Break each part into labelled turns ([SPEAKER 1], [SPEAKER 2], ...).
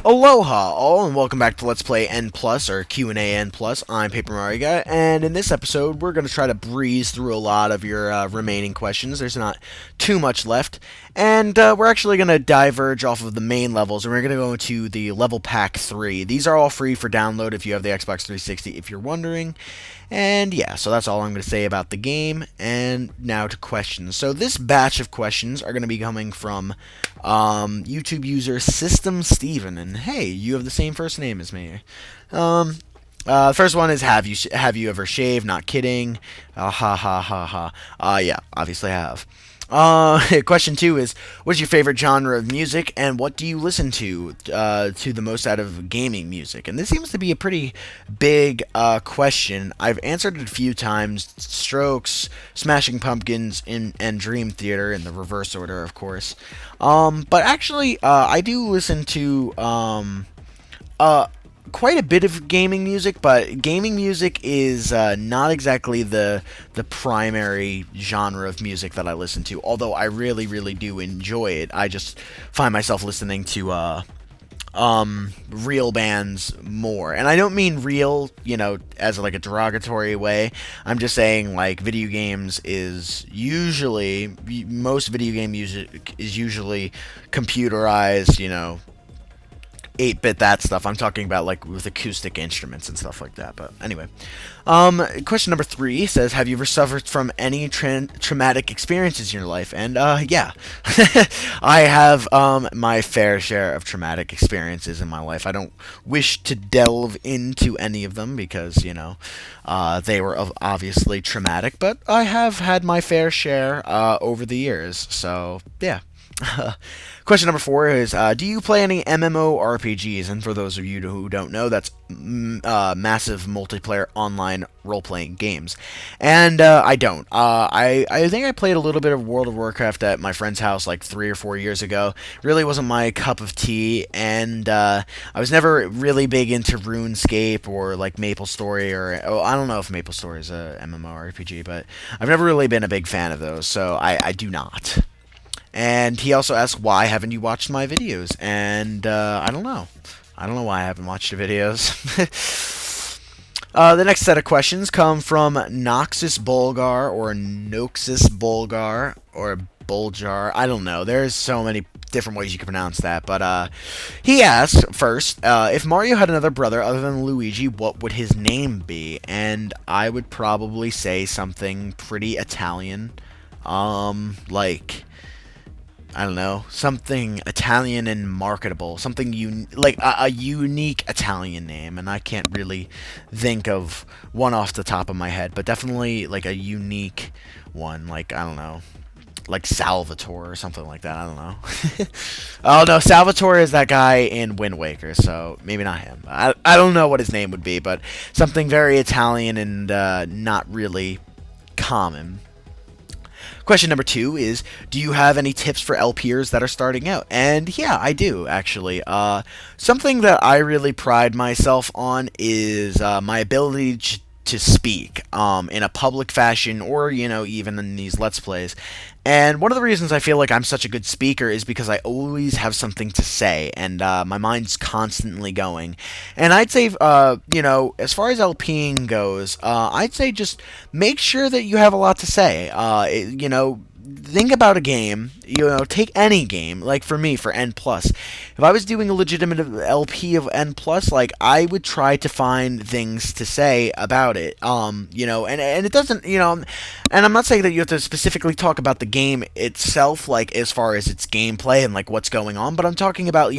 [SPEAKER 1] Aloha all and welcome back to Let's Play N Plus or Q&A N Plus. I'm Paper Mario Guy, and in this episode we're going to try to breeze through a lot of your remaining questions. There's not too much left, and we're actually going to diverge off of the main levels, and we're going to go into the level pack 3. These are all free for download if you have the Xbox 360, if you're wondering. And yeah, so that's all I'm going to say about the game. And now to questions. So this batch of questions are going to be coming from YouTube user System Steven. And hey, you have the same first name as me. The first one is have you ever shaved? Not kidding. Ha ha ha ha. Yeah, obviously I have. Question 2 is, what is your favorite genre of music, and what do you listen to the most out of gaming music? And this seems to be a pretty big question. I've answered it a few times: Strokes, Smashing Pumpkins, and Dream Theater in the reverse order, of course. But actually, I do listen to quite a bit of gaming music, but gaming music is not exactly the primary genre of music that I listen to. Although I really, really do enjoy it, I just find myself listening to real bands more. And I don't mean real, as like a derogatory way. I'm just saying, like, video games is usually, most video game music is usually computerized, 8-bit that stuff. I'm talking about like with acoustic instruments and stuff like that. But anyway, question number 3 says, have you ever suffered from any traumatic experiences in your life? And yeah, I have my fair share of traumatic experiences in my life. I don't wish to delve into any of them because they were obviously traumatic, but I have had my fair share over the years. So yeah. Question number 4 is, do you play any MMORPGs? And for those of you who don't know, that's massive multiplayer online role-playing games. And I don't. I think I played a little bit of World of Warcraft at my friend's house like 3 or 4 years ago. Really wasn't my cup of tea, and I was never really big into RuneScape or like MapleStory, or I don't know if MapleStory is a MMORPG, but I've never really been a big fan of those, so I do not. And he also asked, why haven't you watched my videos? And I don't know. I don't know why I haven't watched the videos. The next set of questions come from Noxus Bulgar, or Noxus Bulgar, or Buljar. I don't know. There's so many different ways you can pronounce that. But he asked, first, if Mario had another brother other than Luigi, what would his name be? And I would probably say something pretty Italian. Like, I don't know, something Italian and marketable, something like a unique Italian name, and I can't really think of one off the top of my head, but definitely like a unique one, like, I don't know, like Salvatore or something like that. I don't know. Oh no, Salvatore is that guy in Wind Waker, so maybe not him. I don't know what his name would be, but something very Italian and not really common. Question number 2 is, do you have any tips for LPers that are starting out? And yeah, I do, actually. Something that I really pride myself on is my ability to speak in a public fashion, or even in these Let's Plays. And one of the reasons I feel like I'm such a good speaker is because I always have something to say, and my mind's constantly going. And I'd say, as far as LPing goes, I'd say just make sure that you have a lot to say. Think about a game, take any game, like for me, for N+. If I was doing a legitimate LP of N+, like, I would try to find things to say about it, and it doesn't, and I'm not saying that you have to specifically talk about the game itself, like, as far as its gameplay and, like, what's going on, but I'm talking about,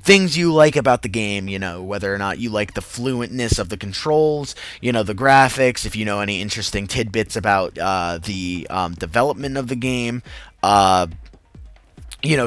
[SPEAKER 1] things you like about the game, whether or not you like the fluentness of the controls, the graphics, if you know any interesting tidbits about the development of the game,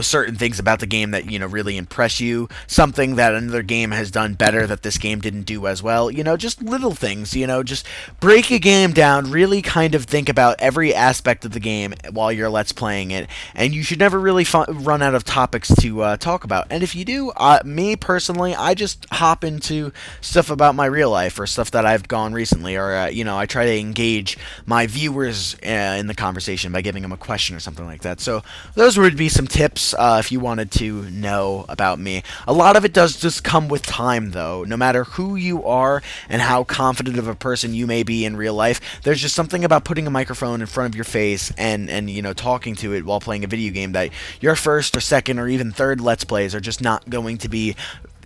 [SPEAKER 1] certain things about the game that, really impress you, something that another game has done better that this game didn't do as well, just little things, just break a game down, really kind of think about every aspect of the game while you're Let's Playing it, and you should never really run out of topics to talk about. And if you do, me personally, I just hop into stuff about my real life, or stuff that I've gone recently, or, I try to engage my viewers in the conversation by giving them a question or something like that. So those would be some tips tips if you wanted to know about me. A lot of it does just come with time, though. No matter who you are and how confident of a person you may be in real life, there's just something about putting a microphone in front of your face and you know, talking to it while playing a video game that your first or second or even third Let's Plays are just not going to be,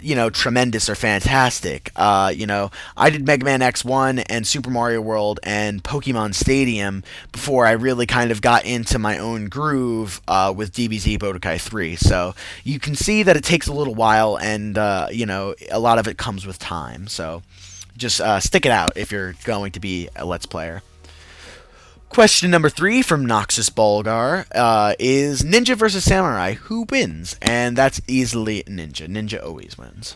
[SPEAKER 1] you know, tremendous or fantastic. You know, I did Mega Man X1 and Super Mario World and Pokemon Stadium before I really kind of got into my own groove with DBZ Budokai 3. So you can see that it takes a little while, and you know, a lot of it comes with time. So just stick it out if you're going to be a Let's Player. Question number 3 from Noxus Bulgar is Ninja versus Samurai. Who wins? And that's easily Ninja. Ninja always wins.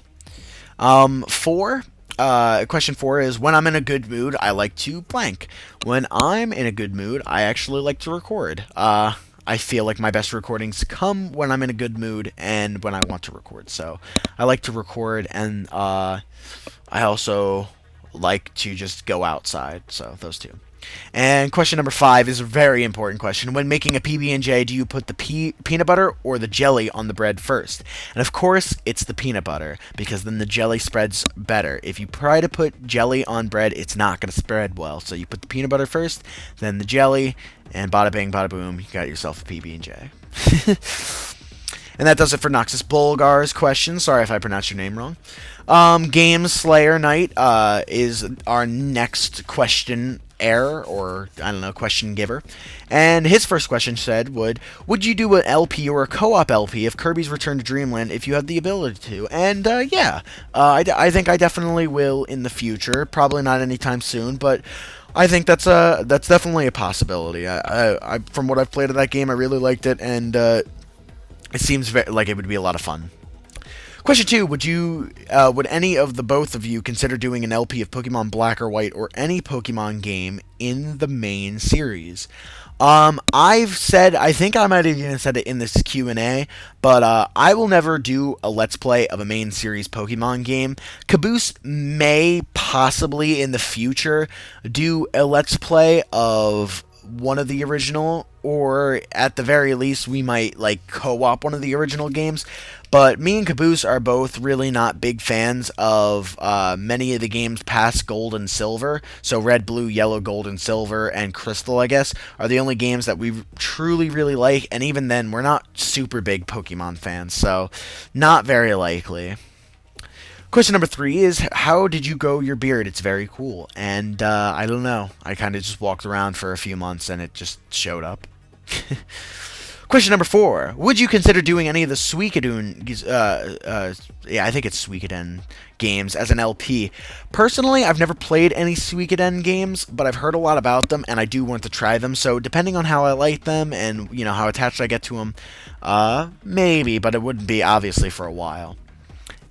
[SPEAKER 1] Question 4 is, when I'm in a good mood, I like to blank. When I'm in a good mood, I actually like to record. I feel like my best recordings come when I'm in a good mood and when I want to record. So I like to record, and I also like to just go outside. So those two. And question number 5 is a very important question. When making a PB&J, do you put the peanut butter or the jelly on the bread first? And of course, it's the peanut butter, because then the jelly spreads better. If you try to put jelly on bread, it's not going to spread well. So you put the peanut butter first, then the jelly, and bada bing, bada boom, you got yourself a PB&J. And that does it for Noxus Bulgar's question. Sorry if I pronounced your name wrong. Game Slayer Knight is our next question or I don't know, question giver. And his first question said, would you do an LP or a co-op LP of Kirby's Return to Dreamland if you had the ability to? And yeah, I think I definitely will in the future. Probably not anytime soon, but I think that's definitely a possibility. I from what I've played of that game, I really liked it, and it seems like it would be a lot of fun. Question 2, would any of the both of you consider doing an LP of Pokemon Black or White or any Pokemon game in the main series? I've said, I think I might have even said it in this Q&A, but I will never do a Let's Play of a main series Pokemon game. Caboose may possibly in the future do a Let's Play of one of the original, or at the very least we might like co-op one of the original games. But me and Caboose are both really not big fans of many of the games past Gold and Silver. So Red, Blue, Yellow, Gold, and Silver, and Crystal, I guess, are the only games that we truly, really like. And even then, we're not super big Pokemon fans, so not very likely. Question number 3 is, how did you grow your beard? It's very cool. And I don't know. I kind of just walked around for a few months and it just showed up. Question number 4. Would you consider doing any of the Suikoden, yeah, I think it's Suikoden games as an LP? Personally, I've never played any Suikoden games, but I've heard a lot about them, and I do want to try them. So depending on how I like them and, you know, how attached I get to them, maybe, but it wouldn't be, obviously, for a while.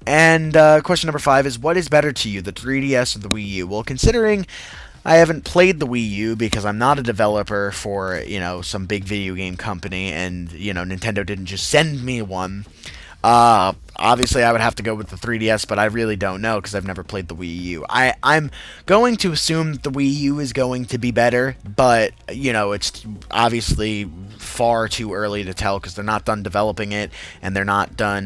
[SPEAKER 1] And question number 5 is, what is better to you, the 3DS or the Wii U? Well, considering I haven't played the Wii U because I'm not a developer for, you know, some big video game company, and, you know, Nintendo didn't just send me one. Obviously, I would have to go with the 3DS, but I really don't know because I've never played the Wii U. I'm going to assume that the Wii U is going to be better, but, you know, it's obviously far too early to tell because they're not done developing it, and they're not done,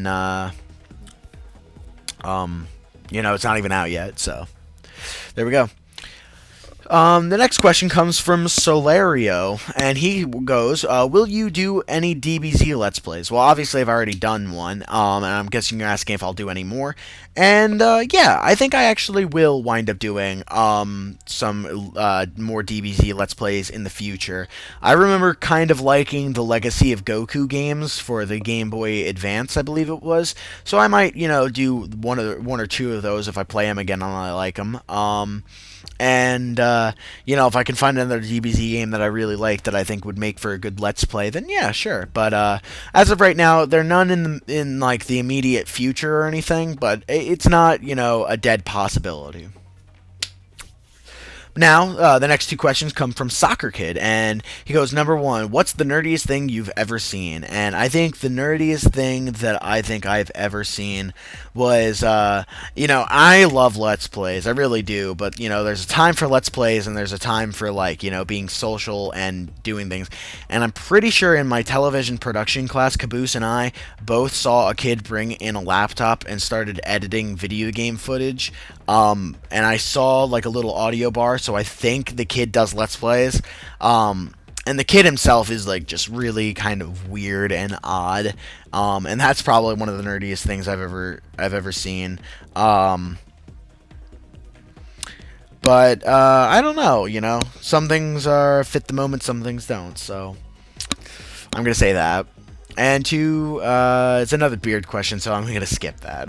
[SPEAKER 1] you know, it's not even out yet, so there we go. The next question comes from Solario, and he goes, will you do any DBZ Let's Plays? Well, obviously I've already done one, and I'm guessing you're asking if I'll do any more. And, yeah, I think I actually will wind up doing, some, more DBZ Let's Plays in the future. I remember kind of liking the Legacy of Goku games for the Game Boy Advance, I believe it was. So I might, you know, do one or two of those if I play them again and I like them. And, you know, if I can find another DBZ game that I really like that I think would make for a good Let's Play, then yeah, sure. But, as of right now, there are none in like, the immediate future or anything, but it's not, you know, a dead possibility. Now, the next two questions come from Soccer Kid, and he goes, number one, what's the nerdiest thing you've ever seen? And I think the nerdiest thing that I think I've ever seen was, I love Let's Plays, I really do, but, there's a time for Let's Plays, and there's a time for, being social and doing things. And I'm pretty sure in my television production class, Caboose and I both saw a kid bring in a laptop and started editing video game footage. And I saw like a little audio bar, so I think the kid does Let's Plays. And the kid himself is like just really kind of weird and odd. And that's probably one of the nerdiest things I've ever seen. But I don't know, some things are fit the moment, some things don't. So I'm gonna say that. And two, it's another beard question, so I'm gonna skip that.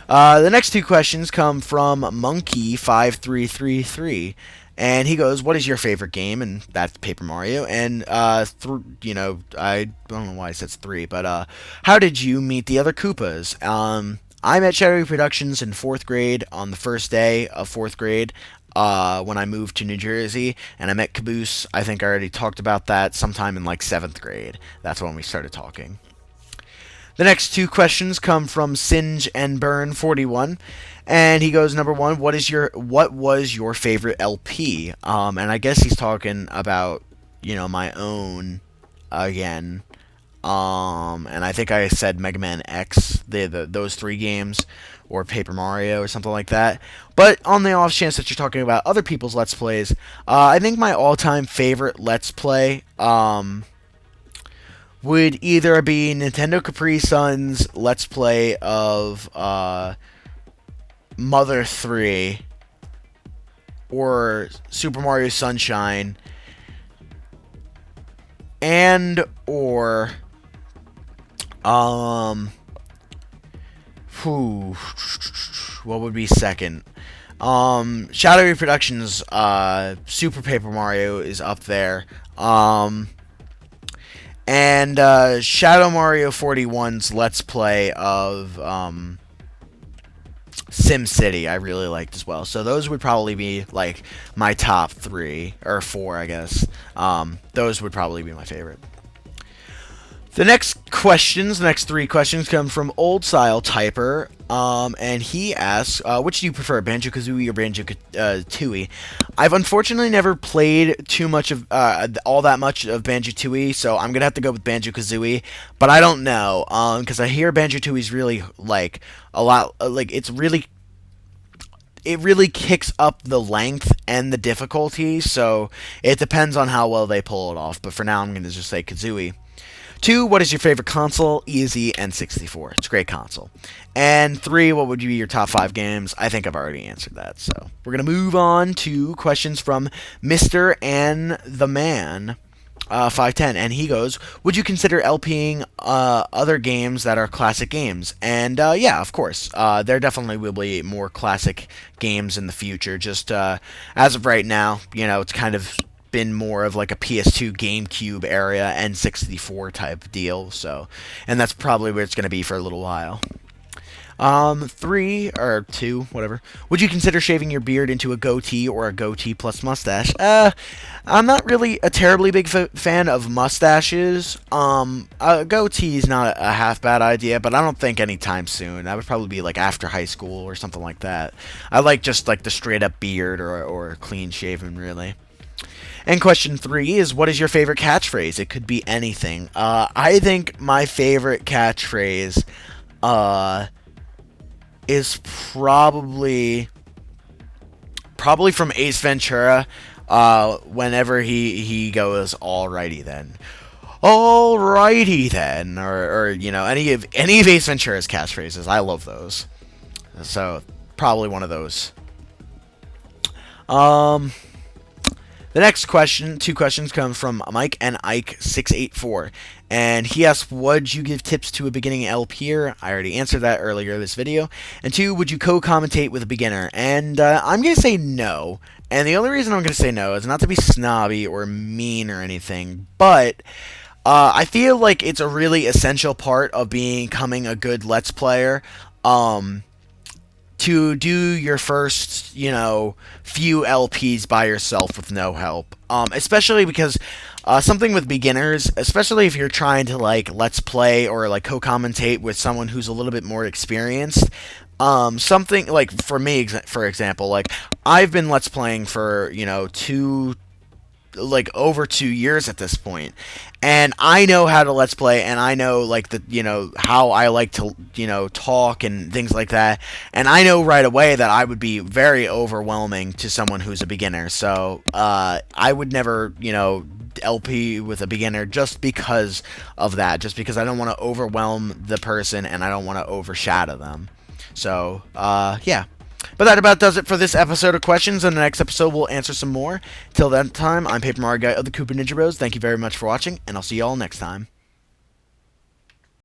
[SPEAKER 1] The next two questions come from Monkey5333, and he goes, "What is your favorite game?" And that's Paper Mario. And I don't know why it says three, but how did you meet the other Koopas? I met Shadowy Productions in fourth grade on the first day of fourth grade. When I moved to New Jersey, and I met Caboose. I think I already talked about that sometime in like seventh grade. That's when we started talking. The next two questions come from Singe and Burn 41, and he goes, number one, what was your favorite LP? And I guess he's talking about my own again. And I think I said Mega Man X, those three games, or Paper Mario, or something like that. But on the off chance that you're talking about other people's Let's Plays, I think my all-time favorite Let's Play would either be Nintendo Capri Sun's Let's Play of Mother 3, or Super Mario Sunshine, and or what would be second? Shadowy Productions, Super Paper Mario is up there. And Shadow Mario 41's Let's Play of SimCity I really liked as well. So those would probably be like my top three or four, I guess. Those would probably be my favorite. The next three questions come from Old Style Typer, and he asks, which do you prefer, Banjo-Kazooie or Banjo-Tooie? I've unfortunately never played too much of, all that much of Banjo-Tooie, so I'm gonna have to go with Banjo-Kazooie, but I don't know, because I hear Banjo-Tooie's really, like, a lot, like, it really kicks up the length and the difficulty, so it depends on how well they pull it off, but for now I'm gonna just say Kazooie. 2, what is your favorite console? Easy, N64. It's a great console. And 3, what would be your top 5 games? I think I've already answered that. So we're going to move on to questions from Mr. and the Man 510. And he goes, would you consider LPing other games that are classic games? And yeah, of course. There definitely will be more classic games in the future. Just as of right now, it's kind of been more of like a PS2, GameCube area, N64 type deal. So, and that's probably where it's going to be for a little while. 3 or 2, whatever. Would you consider shaving your beard into a goatee or a goatee plus mustache? I'm not really a terribly big fan of mustaches. A goatee is not a half bad idea, but I don't think anytime soon. That would probably be like after high school or something like that. I like just like the straight up beard or clean shaven, really. And question 3 is, what is your favorite catchphrase? It could be anything. I think my favorite catchphrase is probably from Ace Ventura. Whenever he goes, "Alrighty then, alrighty then," or any of Ace Ventura's catchphrases. I love those. So probably one of those. The next two questions come from Mike and Ike 684, and he asks, would you give tips to a beginning LPer? I already answered that earlier in this video. And 2, would you co-commentate with a beginner? And I'm going to say no. And the only reason I'm going to say no is not to be snobby or mean or anything, but I feel like it's a really essential part of becoming a good Let's Player. to do your first, few LPs by yourself with no help. Especially because something with beginners, especially if you're trying to like let's play or like co-commentate with someone who's a little bit more experienced. Something like for me, for example, like I've been let's playing for over 2 years at this point, and I know how to let's play, and I know like how I like to talk and things like that, and I know right away that I would be very overwhelming to someone who's a beginner. So I would never LP with a beginner just because of that, just because I don't want to overwhelm the person and I don't want to overshadow them. So yeah. But that about does it for this episode of questions. In the next episode, we'll answer some more. Till that time, I'm Paper Mario Guy of the Koopa Ninja Bros. Thank you very much for watching, and I'll see you all next time.